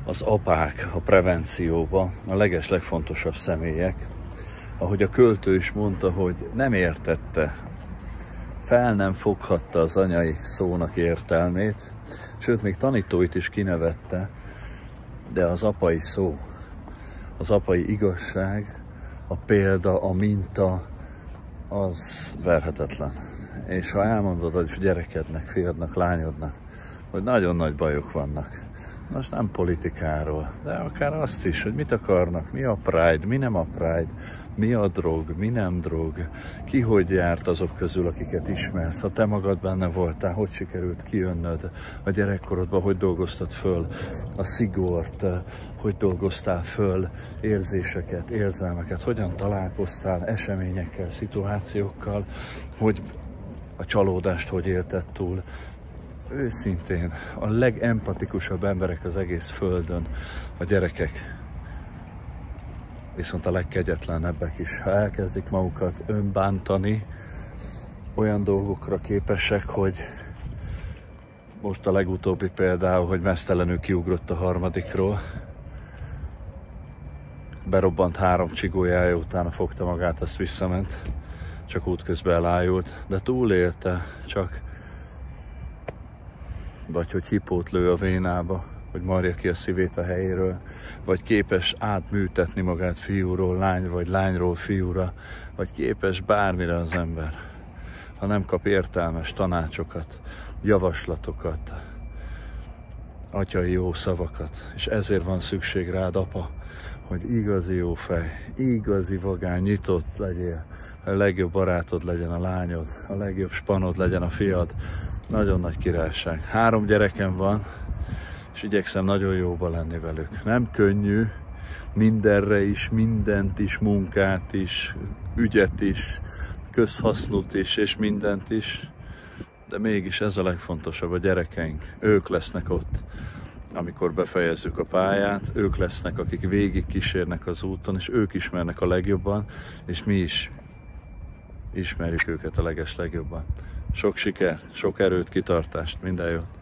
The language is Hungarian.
az apák a prevencióban a legfontosabb személyek. Ahogy a költő is mondta, hogy nem értette, fel nem foghatta az anyai szónak értelmét, sőt, még tanítóit is kinevette, de az apai szó, az apai igazság, a példa, a minta, az verhetetlen. És ha elmondod, hogy gyerekednek, fiadnak, lányodnak, hogy nagyon nagy bajok vannak, most nem politikáról, de akár azt is, hogy mit akarnak, mi a Pride, mi nem a Pride, mi a drog, mi nem drog, ki hogy járt azok közül, akiket ismersz, ha te magad benne voltál, hogy sikerült kijönnöd a gyerekkorodban, hogy dolgoztad föl a szigort, hogy dolgoztál föl érzéseket, érzelmeket, hogyan találkoztál eseményekkel, szituációkkal, hogy a csalódást hogy élted túl. Őszintén, a legempatikusabb emberek az egész földön a gyerekek, viszont a legkegyetlenebbek is. Ha elkezdik magukat önbántani, olyan dolgokra képesek, hogy most a legutóbbi például, hogy meztelenül kiugrott a harmadikról, berobbant 3 csigójája, utána fogta magát, azt visszament, csak útközben elájult, de túlélte, csak vagy hogy hipót lő a vénába, hogy marja ki a szívét a helyéről, vagy képes átműtetni magát fiúról lány, vagy lányról fiúra, vagy képes bármire az ember, ha nem kap értelmes tanácsokat, javaslatokat, atyai jó szavakat, és ezért van szükség rád, apa, hogy igazi jó fej, igazi vagány, nyitott legyél, a legjobb barátod legyen a lányod, a legjobb spanod legyen a fiad. Nagyon nagy királyság. 3 gyerekem van, és igyekszem nagyon jóba lenni velük. Nem könnyű, mindenre is, mindent is, munkát is, ügyet is, közhasznút is, és mindent is, de mégis ez a legfontosabb, a gyerekeink. Ők lesznek ott, amikor befejezzük a pályát, ők lesznek, akik végig kísérnek az úton, és ők ismernek a legjobban, és mi is ismerjük őket a legjobban. Sok sikert, sok erőt, kitartást, minden jót!